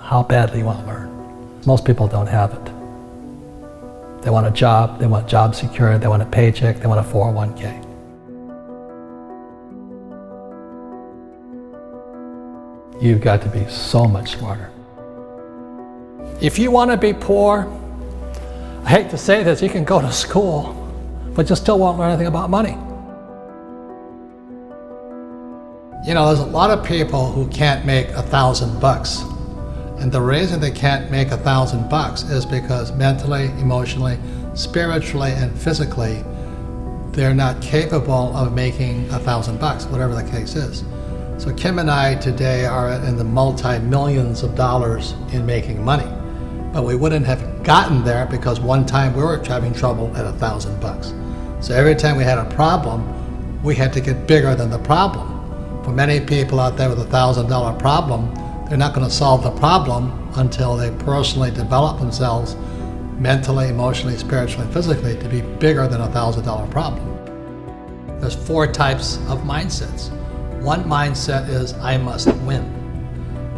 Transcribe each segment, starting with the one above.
how badly you want to learn. Most people don't have it. They want a job, they want job security, they want a paycheck, they want a 401k. You've got to be so much smarter. If you want to be poor, I hate to say this, you can go to school, but you still won't learn anything about money. You know, there's a lot of people who can't make $1,000. And the reason they can't make $1,000 is because mentally, emotionally, spiritually, and physically, they're not capable of making $1,000, whatever the case is. So Kim and I today are in the multi-millions of dollars in making money. But we wouldn't have gotten there because one time we were having trouble at $1,000. So every time we had a problem, we had to get bigger than the problem. For many people out there with a $1,000 problem, they're not going to solve the problem until they personally develop themselves mentally, emotionally, spiritually, and physically to be bigger than a $1,000 problem. There's 4 types of mindsets. One mindset is I must win.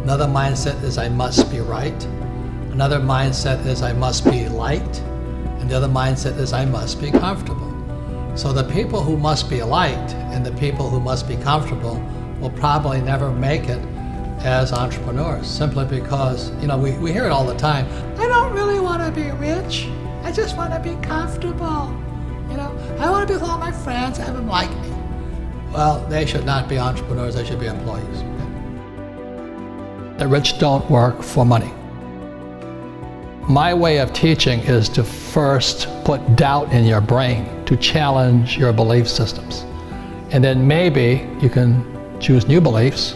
Another mindset is I must be right. Another mindset is I must be liked. And the other mindset is I must be comfortable. So the people who must be liked and the people who must be comfortable will probably never make it as entrepreneurs, simply because, you know, we hear it all the time. I don't really want to be rich. I just want to be comfortable. You know, I want to be with all my friends, have them like me. Well, they should not be entrepreneurs, they should be employees. The rich don't work for money. My way of teaching is to first put doubt in your brain, to challenge your belief systems. And then maybe you can choose new beliefs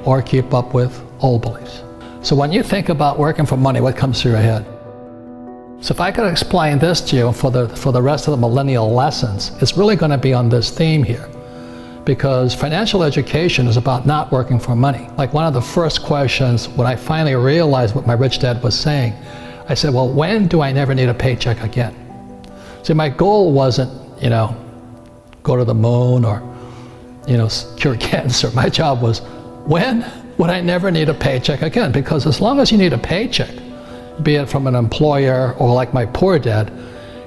or keep up with old beliefs. So when you think about working for money, what comes through your head? So if I could explain this to you for the rest of the millennial lessons, it's really going to be on this theme here. Because financial education is about not working for money. Like one of the first questions when I finally realized what my rich dad was saying, I said, well, when do I never need a paycheck again? See, my goal wasn't, you know, go to the moon or, you know, cure cancer. My job was, when would I never need a paycheck again? Because as long as you need a paycheck, be it from an employer or like my poor dad,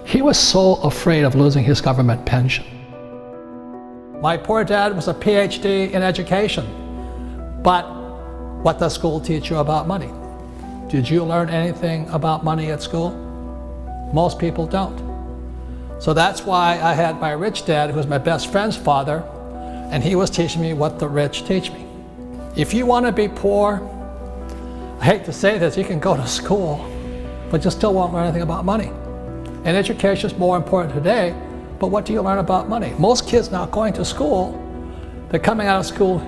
he was so afraid of losing his government pension. My poor dad was a PhD in education, but what does school teach you about money? Did you learn anything about money at school? Most people don't. So that's why I had my rich dad, who was my best friend's father, and he was teaching me what the rich teach me. If you want to be poor, I hate to say this, you can go to school, but you still won't learn anything about money. And education is more important today, but what do you learn about money? Most kids now going to school, they're coming out of school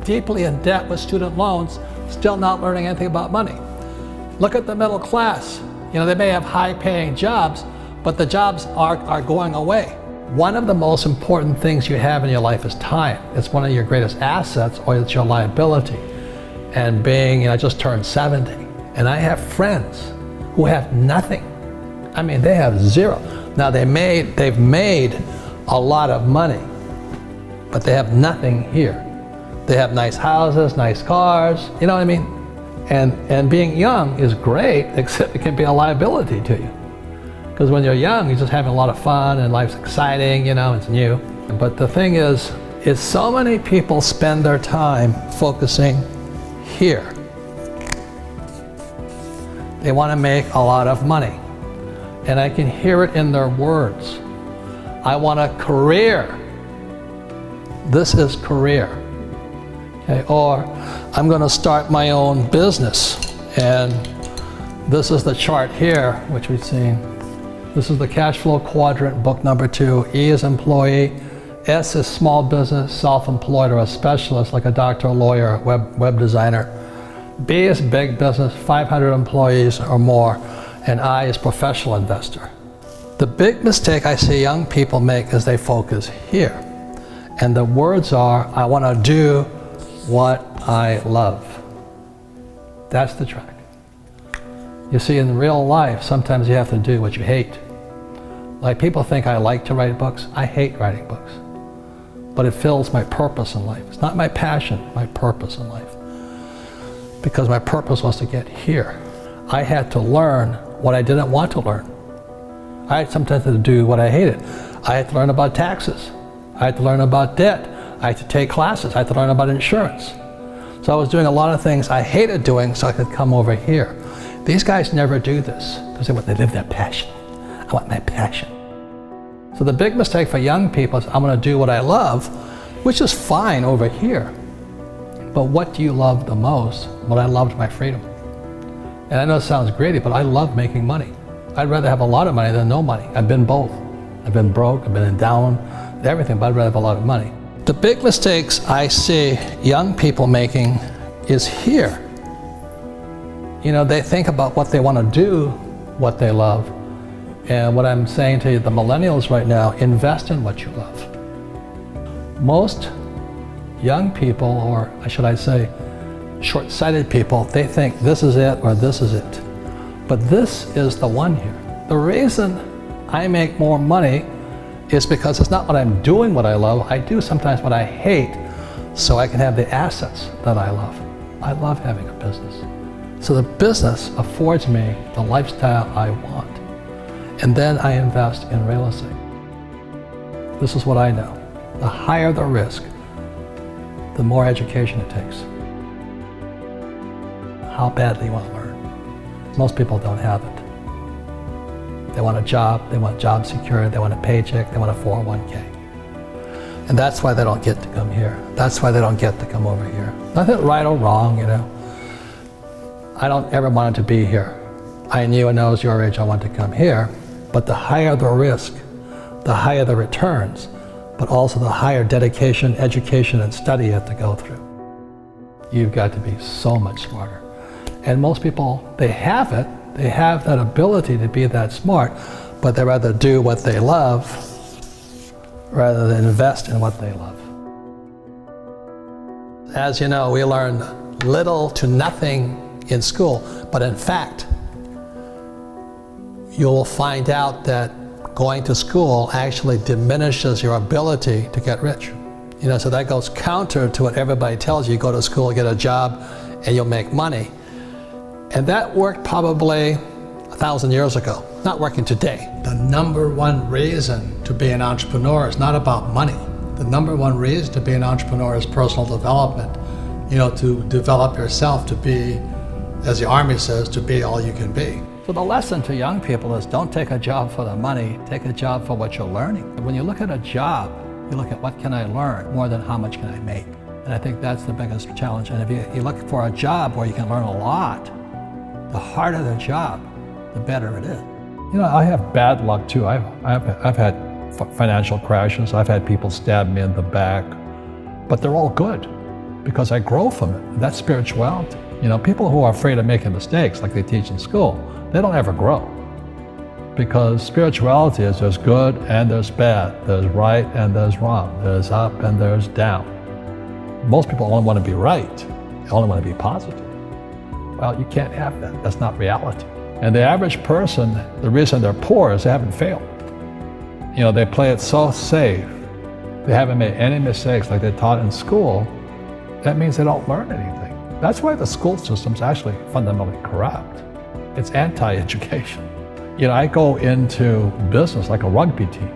deeply in debt with student loans, still not learning anything about money. Look at the middle class. You know, they may have high-paying jobs, but the jobs are going away. One of the most important things you have in your life is time. It's one of your greatest assets, or it's your liability. And being, you know, I just turned 70, and I have friends who have nothing. I mean, they have zero. Now they've made a lot of money, but they have nothing here. They have nice houses, nice cars, you know what I mean? And being young is great, except it can be a liability to you. Because when you're young, you're just having a lot of fun and life's exciting, you know, it's new. But the thing is so many people spend their time focusing here. They want to make a lot of money. And I can hear it in their words. I want a career. This is career. Okay? Or I'm going to start my own business. And this is the chart here, which we've seen. This is the cash flow quadrant, book number 2. E is employee. S is small business, self-employed, or a specialist like a doctor, a lawyer, web designer. B is big business, 500 employees or more. And I is professional investor. The big mistake I see young people make is they focus here. And the words are, I want to do what I love. That's the track. You see, in real life, sometimes you have to do what you hate. Like people think I like to write books. I hate writing books. But it fills my purpose in life. It's not my passion, my purpose in life. because my purpose was to get here. I had to learn what I didn't want to learn. I had sometimes to do what I hated. I had to learn about taxes. I had to learn about debt. I had to take classes. I had to learn about insurance. So I was doing a lot of things I hated doing so I could come over here. These guys never do this because they live their passion. I want my passion. So the big mistake for young people is I'm going to do what I love, which is fine over here. But what do you love the most? Well, I loved my freedom. And I know it sounds greedy, but I love making money. I'd rather have a lot of money than no money. I've been both. I've been broke, I've been in down, everything, but I'd rather have a lot of money. The big mistakes I see young people making is here. You know, they think about what they want to do, what they love. And what I'm saying to you, the millennials right now, invest in what you love. Most young people, or should I say, short-sighted people, they think this is it or this is it. But this is the one here. The reason I make more money is because it's not what I'm doing what I love. I do sometimes what I hate so I can have the assets that I love. I love having a business. So the business affords me the lifestyle I want. And then I invest in real estate. This is what I know. The higher the risk, the more education it takes. How badly you want to learn. Most people don't have it. They want a job, they want job security, they want a paycheck, they want a 401k. And that's why they don't get to come here. That's why they don't get to come over here. Nothing right or wrong, you know. I don't ever want to be here. I knew when I was your age I wanted to come here, but the higher the risk, the higher the returns, but also the higher dedication, education, and study you have to go through. You've got to be so much smarter. And most people, they have it, they have that ability to be that smart, but they rather do what they love rather than invest in what they love. As you know, we learn little to nothing in school, but in fact, you'll find out that going to school actually diminishes your ability to get rich. You know, so that goes counter to what everybody tells you. Go to school, get a job, and you'll make money. And that worked probably 1,000 years ago, not working today. The number one reason to be an entrepreneur is not about money. The number one reason to be an entrepreneur is personal development. You know, to develop yourself to be, as the Army says, to be all you can be. So the lesson to young people is don't take a job for the money, take a job for what you're learning. When you look at a job, you look at what can I learn more than how much can I make. And I think that's the biggest challenge. And if you look for a job where you can learn a lot, the harder the job, the better it is. You know, I have bad luck too. I've had financial crashes. I've had people stab me in the back, but they're all good because I grow from it. That's spirituality. You know, people who are afraid of making mistakes, like they teach in school, they don't ever grow. Because spirituality is there's good and there's bad, there's right and there's wrong, there's up and there's down. Most people only want to be right, they only want to be positive. Well, you can't have that, that's not reality. And the average person, the reason they're poor is they haven't failed. You know, they play it so safe, they haven't made any mistakes like they're taught in school. That means they don't learn anything. That's why the school system's actually fundamentally corrupt. It's anti-education. You know, I go into business like a rugby team.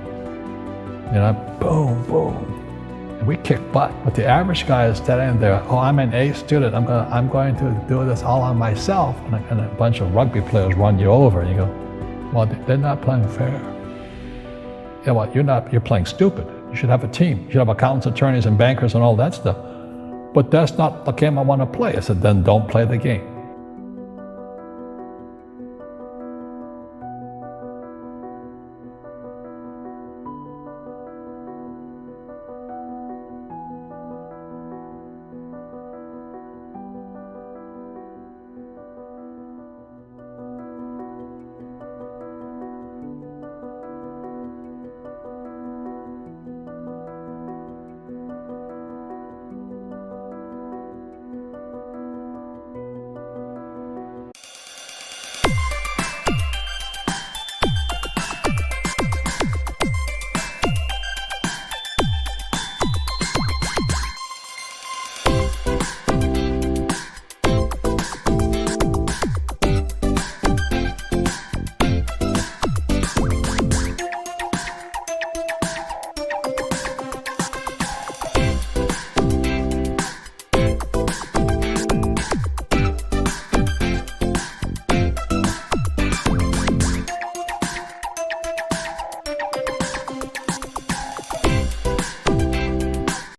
You know, boom, boom, and we kick butt. But the average guy is standing there, oh, I'm an A student, I'm going to do this all on myself. And a bunch of rugby players run you over, and you go, well, they're not playing fair. You know what, you're playing stupid. You should have a team. You should have accountants, attorneys, and bankers, and all that stuff. But that's not the game I want to play. I said, then don't play the game.